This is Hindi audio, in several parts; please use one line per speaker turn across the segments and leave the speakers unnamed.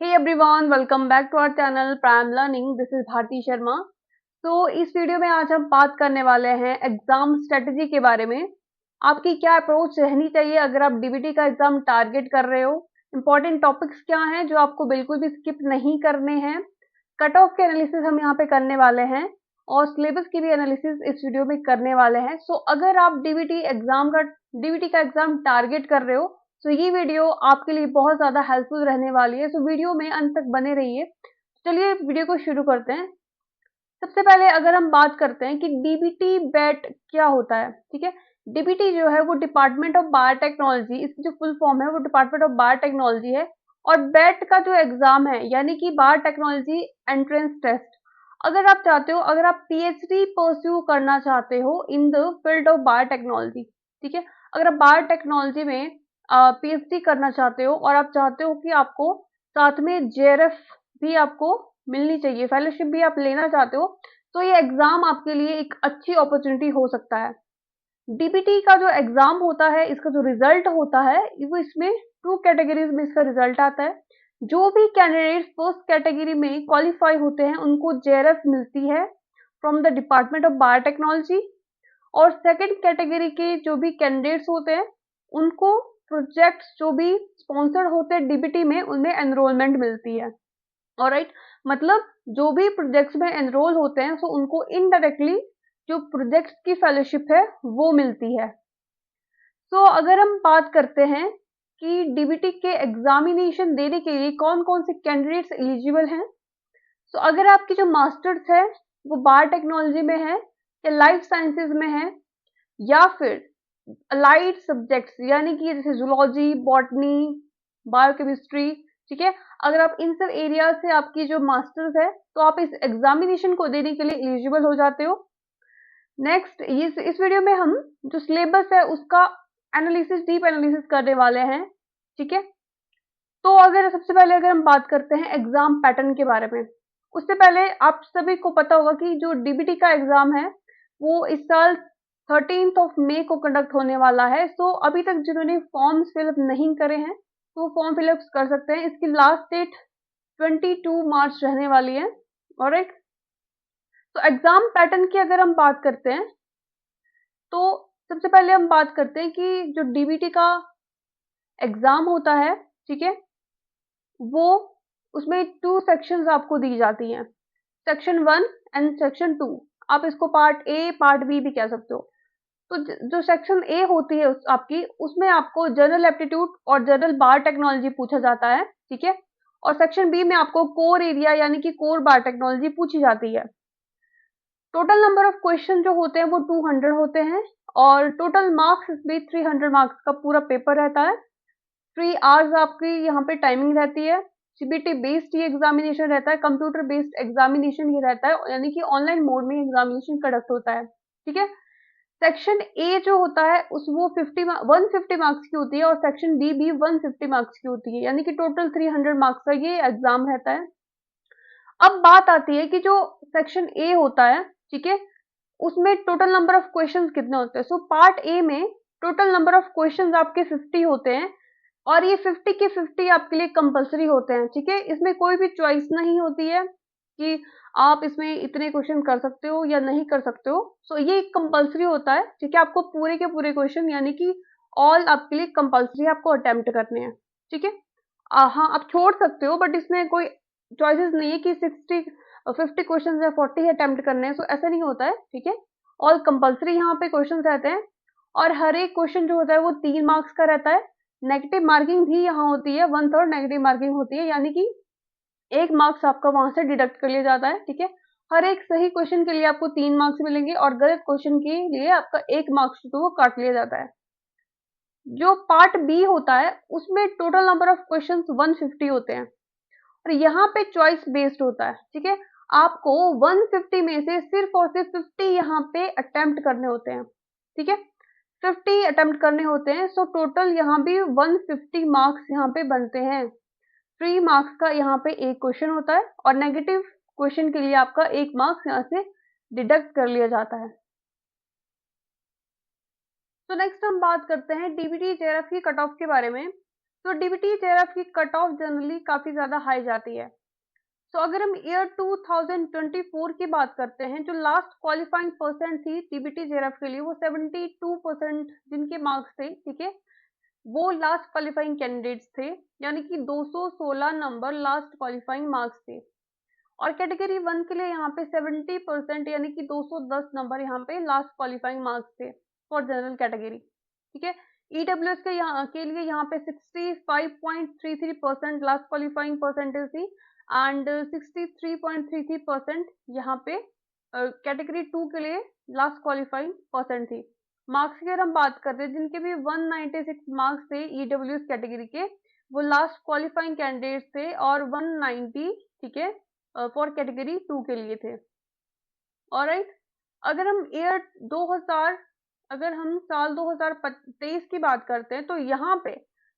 Hey everyone, welcome back to our channel Prime Learning. This is Bharti Sharma. तो इस वीडियो में आज हम बात करने वाले हैं एग्जाम स्ट्रेटजी के बारे में। आपकी क्या अप्रोच रहनी चाहिए अगर आप डीबीटी का एग्जाम टारगेट कर रहे हो। इंपॉर्टेंट टॉपिक्स क्या हैं जो आपको बिल्कुल भी स्किप नहीं करने हैं। कट ऑफ के एनालिसिस हम यहाँ पे करने वाले हैं और सिलेबस की भी एनालिसिस इस वीडियो में करने वाले हैं। सो अगर आप डीबीटी का एग्जाम टारगेट कर रहे हो तो ये वीडियो आपके लिए बहुत ज्यादा हेल्पफुल रहने वाली है। सो वीडियो में अंत तक बने रहिए। चलिए वीडियो को शुरू करते हैं। सबसे पहले अगर हम बात करते हैं कि डीबीटी बैट क्या होता है, ठीक है। डीबीटी जो है वो डिपार्टमेंट ऑफ बायोटेक्नोलॉजी, इसकी जो फुल फॉर्म है वो डिपार्टमेंट ऑफ बायोटेक्नोलॉजी है। और बैट का जो एग्जाम है यानी कि बायोटेक्नोलॉजी एंट्रेंस टेस्ट, अगर आप पीएचडी परस्यू करना चाहते हो in the field of biotechnology, ठीक है। अगर आप बायोटेक्नोलॉजी में पीएचडी करना चाहते हो और आप चाहते हो कि आपको साथ में जेआरएफ भी आपको मिलनी चाहिए, फेलोशिप भी आप लेना चाहते हो, तो ये एग्जाम आपके लिए एक अच्छी अपॉर्चुनिटी हो सकता है। डीबीटी का जो एग्जाम होता है, इसका जो रिजल्ट होता है वो इसमें 2 कैटेगरीज में इसका रिजल्ट आता है। जो भी कैंडिडेट्स फर्स्ट कैटेगरी में क्वालिफाई होते हैं उनको जेआरएफ मिलती है from the department of biotechnology. और सेकंड कैटेगरी के जो भी कैंडिडेट्स होते हैं उनको प्रोजेक्ट्स जो भी स्पॉन्सर्ड होते हैं डीबीटी में उनमें एनरोलमेंट मिलती है। ऑलराइट, मतलब जो भी प्रोजेक्ट्स में एनरोल होते हैं तो उनको इनडायरेक्टली जो प्रोजेक्ट्स की फेलोशिप है वो मिलती है। तो अगर हम बात करते हैं कि डीबीटी के एग्जामिनेशन देने के लिए कौन कौन से कैंडिडेट्स एलिजिबल हैं, तो अगर आपकी जो मास्टर्स है वो बायोटेक्नोलॉजी में है या लाइफ साइंसेज में है या फिर अलाइड सब्जेक्ट्स यानी कि जैसे जूलॉजी, बॉटनी, बायोकेमिस्ट्री, ठीक है। अगर आप इन सब एरिया से आपकी जो मास्टर्स है तो आप इस एग्जामिनेशन को देने के लिए एलिजिबल हो जाते हो। नेक्स्ट, इस वीडियो में हम जो सिलेबस है उसका एनालिसिस, डीप एनालिसिस करने वाले हैं, ठीक है। तो सबसे पहले अगर हम बात करते हैं एग्जाम पैटर्न के बारे में, उससे पहले आप सभी को पता होगा कि जो डीबीटी का एग्जाम है वो इस साल 13 मई को कंडक्ट होने वाला है। सो अभी तक जिन्होंने फॉर्म्स फिलअप नहीं करे हैं तो वो फॉर्म फिलअप कर सकते हैं। इसकी लास्ट डेट 22 मार्च रहने वाली है। ऑलराइट, तो एग्जाम पैटर्न की अगर हम बात करते हैं तो सबसे पहले हम बात करते हैं कि जो डीबीटी का एग्जाम होता है, ठीक है, वो उसमें 2 सेक्शंस आपको दी जाती हैं, सेक्शन 1 एंड सेक्शन 2। आप इसको पार्ट ए पार्ट बी भी कह सकते हो। तो जो सेक्शन ए होती है आपकी, उसमें आपको जनरल एप्टीट्यूड और जनरल बायोटेक्नोलॉजी पूछा जाता है, ठीक है। और सेक्शन बी में आपको कोर एरिया यानी कि कोर बायोटेक्नोलॉजी पूछी जाती है। टोटल नंबर ऑफ क्वेश्चन जो होते हैं वो 200 होते हैं और टोटल मार्क्स भी 300 मार्क्स का पूरा पेपर रहता है। 3 आवर्स आपकी यहाँ पे टाइमिंग रहती है। सीबीटी बेस्ड ये एग्जामिनेशन रहता है, कंप्यूटर बेस्ड एग्जामिनेशन ये रहता है, यानी कि ऑनलाइन मोड में एग्जामिनेशन कंडक्ट होता है, ठीक है। सेक्शन ए जो होता है उस वो 150 मार्क्स की होती है और सेक्शन बी भी 150 मार्क्स की होती है, यानी कि टोटल 300 मार्क्स का ये एग्जाम रहता है। अब बात आती है कि जो सेक्शन ए होता है, ठीक है, उसमें टोटल नंबर ऑफ क्वेश्चंस कितने होते हैं। सो पार्ट ए में टोटल नंबर ऑफ क्वेश्चंस आपके 50 होते हैं और ये 50 के 50 आपके लिए कंपलसरी होते हैं, ठीक है। इसमें कोई भी चॉइस नहीं होती है कि आप इसमें इतने क्वेश्चन कर सकते हो या नहीं कर सकते हो। सो ये कंपलसरी होता है, ठीक है। आपको पूरे के पूरे क्वेश्चन यानी कि ऑल आपके लिए कंपलसरी आपको अटेम्प्ट करने हैं, ठीक है। हाँ, आप छोड़ सकते हो बट इसमें कोई चॉइसेस नहीं है कि 50 क्वेश्चन या 40 अटेम्प्ट करने हैं। सो ऐसा नहीं होता है, ठीक है। ऑल कंपलसरी यहाँ पे क्वेश्चन रहते हैं और हर एक क्वेश्चन जो होता है वो 3 मार्क्स का रहता है। नेगेटिव मार्किंग भी यहाँ होती है, 1/3 नेगेटिव मार्किंग होती है, यानी कि 1 मार्क्स आपका वहां से डिडक्ट कर लिया जाता है, ठीक है। हर एक सही क्वेश्चन के लिए आपको 3 मार्क्स मिलेंगे और गलत क्वेश्चन के लिए आपका 1 मार्क्स तो वो काट लिया जाता है। जो पार्ट बी होता है उसमें टोटल नंबर ऑफ क्वेश्चंस 150 होते हैं और यहाँ पे चॉइस बेस्ड होता है, ठीक है। आपको 150 में से सिर्फ और सिर्फ 50 यहाँ पे अटेम्प्ट करने होते हैं, ठीक है। 50 अटेम्प्ट करने होते हैं। सो टोटल यहाँ भी 150 मार्क्स यहाँ पे बनते हैं। 3 मार्क्स का यहाँ पे एक क्वेश्चन होता है और नेगेटिव क्वेश्चन के लिए आपका 1 मार्क्स यहाँ से डिडक्ट कर लिया जाता है। तो नेक्स्ट हम बात करते हैं डीबीटी जेआरएफ की कट ऑफ के बारे में। तो डीबीटी जेआरएफ की कट ऑफ जनरली काफी ज्यादा हाई जाती है। तो अगर हम ईयर 2024 की बात करते हैं, जो लास्ट क्वालिफाइंग परसेंट थी डीबीटी जेआरएफ के लिए वो 72% जिनके मार्क्स थे, ठीक है, वो लास्ट क्वालिफाइंग कैंडिडेट्स थे, यानी कि 216 नंबर लास्ट क्वालिफाइंग मार्क्स थे। और कैटेगरी 1 के लिए यहाँ पे 70% यानी कि 210 नंबर यहाँ पे लास्ट क्वालिफाइंग मार्क्स थे फॉर जनरल कैटेगरी, ठीक है। ईडब्ल्यूएस के लिए यहाँ पे 65.33% लास्ट क्वालिफाइंग परसेंटेज थी एंड 63.33% यहाँ पे कैटेगरी 2 के लिए लास्ट क्वालिफाइंग परसेंट थी। मार्क्स की अगर हम बात करते हैं, जिनके भी 196 मार्क्स थे ईडब्ल्यूएस कैटेगरी के, वो लास्ट क्वालिफाइंग कैंडिडेट्स थे और 190, ठीक है, फॉर कैटेगरी 2 के लिए थे। ऑलराइट, अगर हम साल 2023 की बात करते हैं, तो यहाँ पे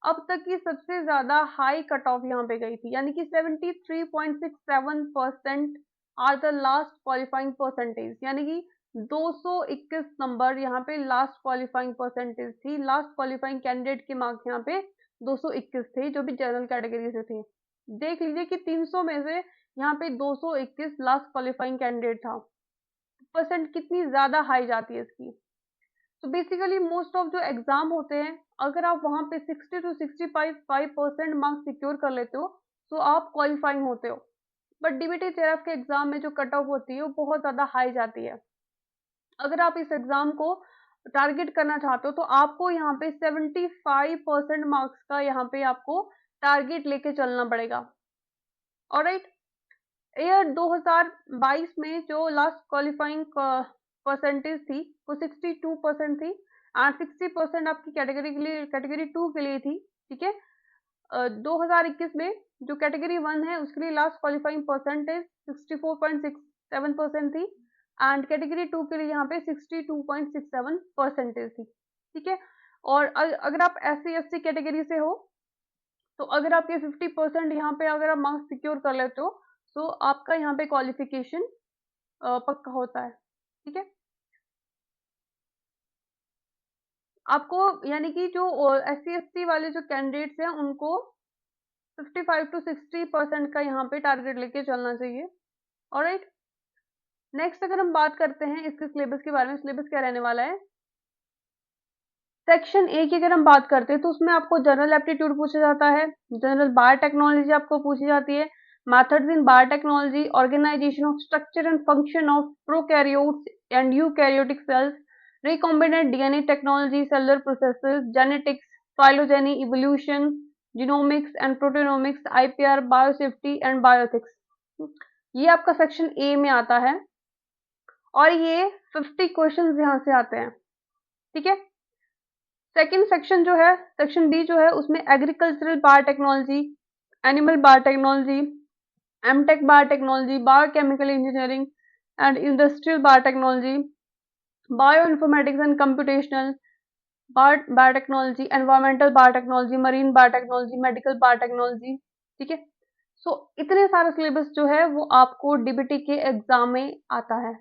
अब तक की सबसे ज्यादा हाई कट ऑफ यहाँ पे गई थी, यानी कि 73.67% are the last qualifying percentage, यानी कि 221 नंबर यहाँ पे लास्ट क्वालिफाइंग परसेंटेज थी। लास्ट क्वालिफाइंग कैंडिडेट के मार्क्स यहाँ पे 221 थे, जो भी जनरल कैटेगरी से थे। देख लीजिए कि 300 में से यहाँ पे 221 लास्ट क्वालिफाइंग कैंडिडेट था। परसेंट कितनी ज्यादा हाई जाती है इसकी। तो बेसिकली मोस्ट ऑफ जो एग्जाम होते हैं, अगर आप वहां पे 60 to 65% मार्क्स सिक्योर कर लेते हो तो आप क्वालिफाइंग होते हो। बट डीबीटी जेआरएफ के एग्जाम में जो कट ऑफ होती है वो बहुत ज्यादा हाई जाती है। अगर आप इस एग्जाम को टारगेट करना चाहते हो तो आपको यहाँ पे 75% मार्क्स का यहाँ पे आपको टारगेट लेके चलना पड़ेगा। ऑलराइट, ईयर 2022 में जो लास्ट क्वालिफाइंग परसेंटेज थी वो 62% थी एंड 60% आपकी कैटेगरी 2 के लिए थी, ठीक है। 2021 में जो कैटेगरी 1 है उसके लिए लास्ट क्वालिफाइंग परसेंटेज 64.67% थी एंड कैटेगरी 2 के लिए यहाँ पे 62.67% थी, ठीक है। और अगर आप SC/ST कैटेगरी से हो तो अगर आपके 50% यहाँ पे अगर आप मार्क्स सिक्योर कर लेते हो तो आपका यहाँ पे क्वालिफिकेशन पक्का होता है, ठीक है। आपको यानी कि जो SC/ST वाले जो कैंडिडेट्स हैं उनको 55 to 60% का यहाँ पे टारगेट लेके चलना चाहिए। ऑलराइट, नेक्स्ट अगर हम बात करते हैं इसके सिलेबस के बारे में, सिलेबस क्या रहने वाला है। सेक्शन ए की अगर हम बात करते हैं तो उसमें आपको जनरल एप्टीट्यूड पूछा जाता है, जनरल बायोटेक्नोलॉजी आपको पूछी जाती है, methods in biotechnology, organization of structure and function of prokaryotes and eukaryotic cells, recombinant DNA technology, cellular processes, genetics, phylogeny, evolution, genomics and proteomics, IPR, biosafety and bioethics. ये आपका सेक्शन ए में आता है और ये 50 क्वेश्चंस यहाँ से आते हैं, ठीक है। सेकेंड सेक्शन जो है, सेक्शन बी जो है, उसमें agricultural biotechnology, animal biotechnology, MTech biotechnology, biochemical engineering and industrial biotechnology, bio informatics and computational biotechnology, environmental biotechnology, marine biotechnology, medical biotechnology, ठीक है। सो इतने सारे सिलेबस जो है वो आपको डीबीटी के एग्जाम में आता है।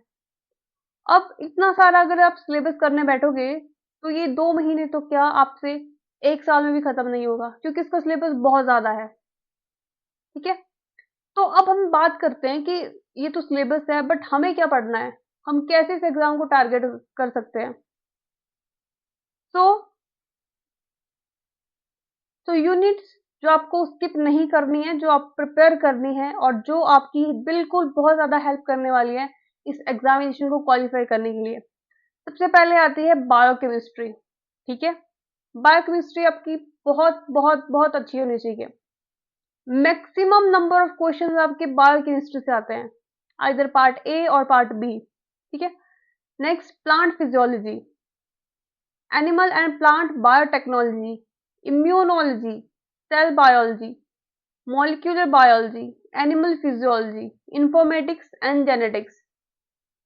अब इतना सारा अगर आप सिलेबस करने बैठोगे तो ये 2 महीने तो क्या, आपसे 1 साल में भी खत्म नहीं होगा, क्योंकि इसका सिलेबस बहुत ज्यादा है, ठीक है। तो अब हम बात करते हैं कि ये तो सिलेबस है, बट हमें क्या पढ़ना है, हम कैसे इस एग्जाम को टारगेट कर सकते हैं। सो यूनिट्स जो आपको स्किप नहीं करनी है, जो आप प्रिपेयर करनी है और जो आपकी बिल्कुल बहुत ज्यादा हेल्प करने वाली है इस एग्जामिनेशन को क्वालिफाई करने के लिए। सबसे पहले आती है बायोकेमिस्ट्री, ठीक है। बायोकेमिस्ट्री आपकी बहुत बहुत बहुत अच्छी होनी चाहिए। मैक्सिमम नंबर ऑफ क्वेश्चंस आपके बायोकेमिस्ट्री से आते हैं, आइदर पार्ट ए और पार्ट बी, ठीक है। Next, plant physiology, animal and plant biotechnology, immunology, cell biology, molecular biology, animal physiology, informatics and genetics,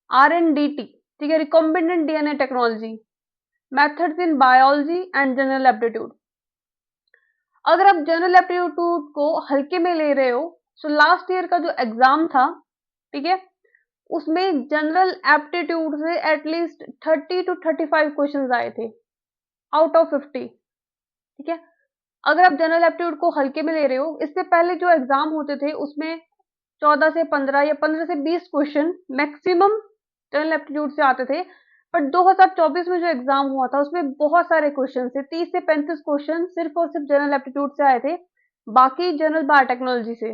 RNDT, ठीक है, recombinant DNA technology, methods in biology and general aptitude. अगर आप जनरल एप्टीट्यूड को हल्के में ले रहे हो तो लास्ट ईयर का जो एग्जाम था, ठीक है, उसमें जनरल एप्टीट्यूड से एटलीस्ट 30 to 35 क्वेश्चंस आए थे आउट ऑफ 50, ठीक है। अगर आप जनरल एप्टीट्यूड को हल्के में ले रहे हो, इससे पहले जो एग्जाम होते थे उसमें 14 से 15 या 15 से 20 क्वेश्चन मैक्सिमम जनरल एप्टीट्यूड से आते थे। बट 2024 में जो एग्जाम हुआ था उसमें बहुत सारे क्वेश्चन थे, 30 से 35 क्वेश्चन सिर्फ और सिर्फ जनरल एप्टीट्यूड से आए थे, बाकी जनरल बायोटेक्नोलॉजी से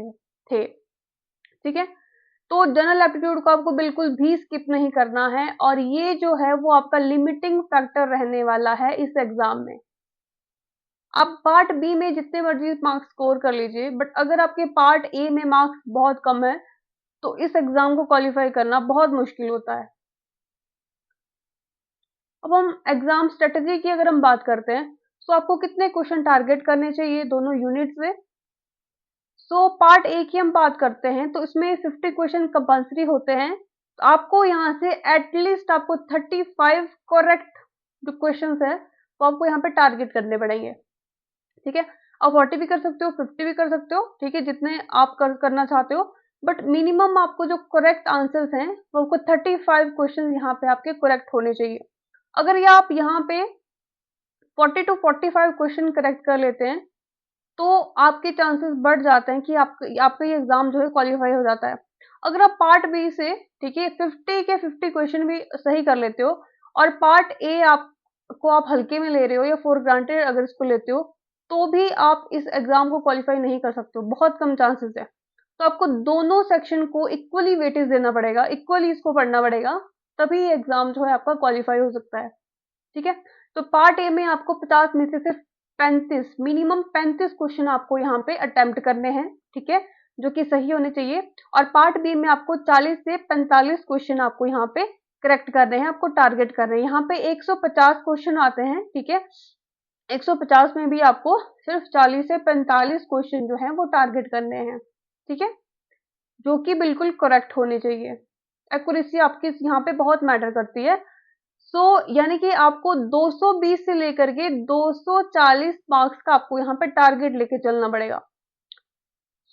थे। ठीक है, तो जनरल एप्टीट्यूड को आपको बिल्कुल भी स्किप नहीं करना है, और ये जो है वो आपका लिमिटिंग फैक्टर रहने वाला है इस एग्जाम में। आप पार्ट बी में जितने मर्जी मार्क्स स्कोर कर लीजिए, बट अगर आपके पार्ट ए में मार्क्स बहुत कम है तो इस एग्जाम को क्वालिफाई करना बहुत मुश्किल होता है। अब हम एग्जाम स्ट्रेटजी की अगर हम बात करते हैं, तो आपको कितने क्वेश्चन टारगेट करने चाहिए दोनों यूनिट से। सो पार्ट ए की हम बात करते हैं तो इसमें 50 क्वेश्चन कंपल्सरी होते हैं, तो आपको यहाँ से एटलीस्ट आपको 35 करेक्ट जो क्वेश्चन है वो आपको यहाँ पे टारगेट करने पड़ेंगे। ठीक है, आप 40 भी कर सकते हो, 50 भी कर सकते हो, ठीक है, जितने आप करना चाहते हो, बट मिनिमम आपको जो करेक्ट आंसर्स हैं वो आपको 35 क्वेश्चन यहाँ पे आपके करेक्ट होने चाहिए। अगर ये आप यहाँ पे 40 टू 45 क्वेश्चन करेक्ट कर लेते हैं तो आपके चांसेस बढ़ जाते हैं कि आपका ये एग्जाम जो है क्वालिफाई हो जाता है। अगर आप पार्ट बी से, ठीक है, 50 के 50 क्वेश्चन भी सही कर लेते हो, और पार्ट ए आपको आप हल्के में ले रहे हो या फॉर ग्रांटेड अगर इसको लेते हो, तो भी आप इस एग्जाम को क्वालिफाई नहीं कर सकते हो, बहुत कम चांसेस है। तो आपको दोनों सेक्शन को इक्वली वेटेज देना पड़ेगा, इक्वली इसको पढ़ना पड़ेगा, तभी ये एग्जाम जो है आपका क्वालिफाई हो सकता है। ठीक है, तो पार्ट ए में आपको 50 में से सिर्फ 35, मिनिमम 35 क्वेश्चन आपको यहाँ पे अटेम्प्ट करने हैं, ठीक है, जो कि सही होने चाहिए। और पार्ट बी में आपको 40 से 45 क्वेश्चन आपको यहाँ पे करेक्ट करने हैं, आपको टारगेट कर रहे हैं। यहाँ पे 150 क्वेश्चन आते हैं, ठीक है, 150 में भी आपको सिर्फ 40 से 45 क्वेश्चन जो है वो टारगेट करने हैं, ठीक है, जो कि बिल्कुल करेक्ट होने चाहिए। एक्यूरेसी आपकी यहाँ पे बहुत मैटर करती है। यानी कि आपको 220 से लेकर के 240 मार्क्स का आपको यहाँ पे टारगेट लेके चलना पड़ेगा।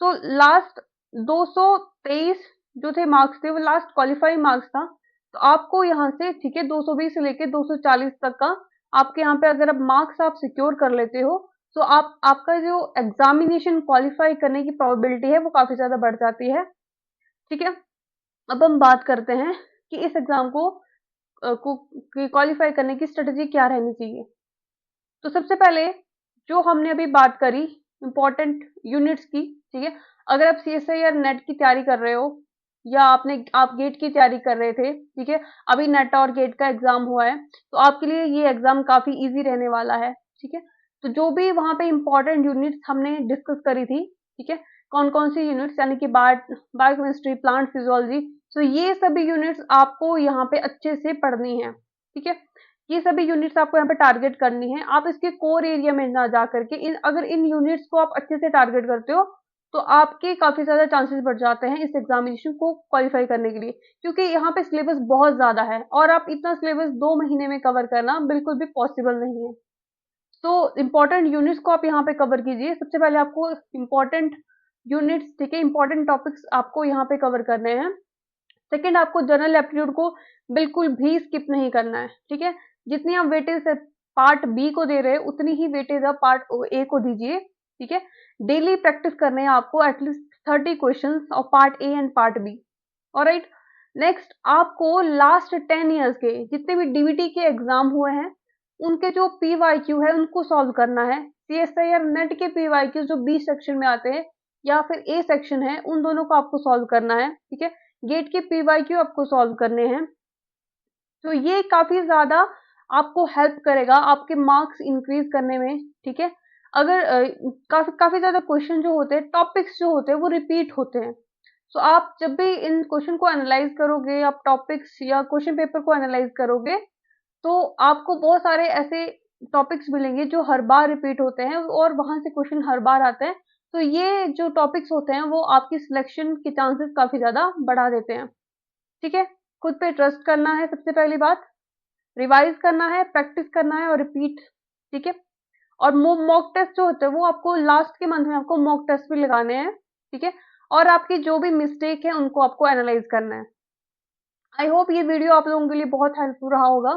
लास्ट 223 जो थे मार्क्स थे वो लास्ट क्वालिफाइंग मार्क्स था, तो आपको यहाँ से, ठीक है, 220 से लेके 240 तक का आपके यहाँ पे अगर आप मार्क्स आप सिक्योर कर लेते हो तो आपका जो एग्जामिनेशन क्वालिफाई करने की प्रोबेबिलिटी है वो काफी ज्यादा बढ़ जाती है। ठीक है, अब हम बात करते हैं कि इस एग्जाम को क्वालिफाई करने की स्ट्रेटजी क्या रहनी चाहिए। तो सबसे पहले जो हमने अभी बात करी इंपॉर्टेंट यूनिट्स की, ठीक है, अगर आप सीएसआई या नेट की तैयारी कर रहे हो या आप गेट की तैयारी कर रहे थे, ठीक है, अभी नेट और गेट का एग्जाम हुआ है, तो आपके लिए ये एग्जाम काफी इजी रहने वाला है। ठीक है, तो जो भी वहां पे इंपॉर्टेंट यूनिट्स हमने डिस्कस करी थी, ठीक है, कौन कौन सी यूनिट्स, यानी कि बायोकेमिस्ट्री, प्लांट फिजियोलॉजी, तो ये सभी यूनिट्स आपको यहाँ पे अच्छे से पढ़नी है। ठीक है, ये सभी यूनिट्स आपको यहाँ पे टारगेट करनी है। आप इसके कोर एरिया में ना जा करके अगर इन यूनिट्स को आप अच्छे से टारगेट करते हो तो आपके काफी ज्यादा चांसेस बढ़ जाते हैं इस एग्जामिनेशन को क्वालिफाई करने के लिए, क्योंकि यहाँ पे सिलेबस बहुत ज्यादा है और आप इतना सिलेबस 2 महीने में कवर करना बिल्कुल भी पॉसिबल नहीं है। तो इंपॉर्टेंट यूनिट्स को आप यहाँ पे कवर कीजिए। सबसे पहले आपको इंपॉर्टेंट यूनिट्स, ठीक है, इंपॉर्टेंट टॉपिक्स आपको यहाँ पे कवर करने हैं। सेकेंड, आपको जनरल एप्टीट्यूड को बिल्कुल भी स्किप नहीं करना है। ठीक है, जितनी आप वेटेज पार्ट बी को दे रहे हैं उतनी ही वेटेज आप पार्ट ए को दीजिए। ठीक है, डेली प्रैक्टिस करने हैं आपको at least 30 questions of part A and part B. Alright, next, आपको लास्ट 10 इयर्स के जितने भी डीबीटी के एग्जाम हुए हैं उनके जो पीवाईक्यू है उनको सॉल्व करना है। सीएसआई और नेट के पीवाईक्यू जो बी सेक्शन में आते हैं या फिर ए सेक्शन है, उन दोनों को आपको सॉल्व करना है। ठीक है, गेट के पीवाईक्यू आपको सॉल्व करने हैं, तो ये काफी ज्यादा आपको हेल्प करेगा आपके मार्क्स इंक्रीज करने में। ठीक है, अगर काफी काफी ज्यादा क्वेश्चन जो होते हैं, टॉपिक्स जो होते हैं वो रिपीट होते हैं, तो आप जब भी इन क्वेश्चन को एनालाइज करोगे, आप टॉपिक्स या क्वेश्चन पेपर को एनालाइज करोगे, तो आपको बहुत सारे ऐसे टॉपिक्स मिलेंगे जो हर बार रिपीट होते हैं और वहां से क्वेश्चन हर बार आते हैं, तो ये जो टॉपिक्स होते हैं वो आपकी सिलेक्शन के चांसेस काफी ज्यादा बढ़ा देते हैं। ठीक है, खुद पे ट्रस्ट करना है, सबसे पहली बात रिवाइज करना है, प्रैक्टिस करना है और रिपीट। ठीक है, और मॉक टेस्ट जो होते हैं वो आपको लास्ट के मंथ में आपको मॉक टेस्ट भी लगाने हैं। ठीक है, और आपकी जो भी मिस्टेक है उनको आपको एनालाइज करना है। आई होप ये वीडियो आप लोगों के लिए बहुत हेल्पफुल रहा होगा।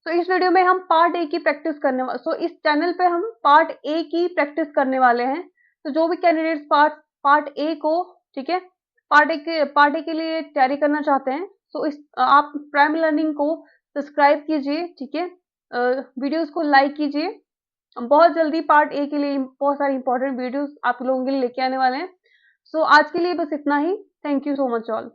तो इस वीडियो में हम पार्ट ए की प्रैक्टिस करने वाले, सो इस चैनल पे हम पार्ट ए की प्रैक्टिस करने वाले हैं। तो जो भी कैंडिडेट्स पार्ट ए को, ठीक है, पार्ट ए के लिए तैयारी करना चाहते हैं, तो इस आप प्राइम लर्निंग को सब्सक्राइब कीजिए, ठीक है, वीडियोस को लाइक कीजिए। बहुत जल्दी पार्ट ए के लिए बहुत सारी इंपॉर्टेंट वीडियोस आप लोगों के लिए लेके आने वाले हैं। सो आज के लिए बस इतना ही। Thank you so much all.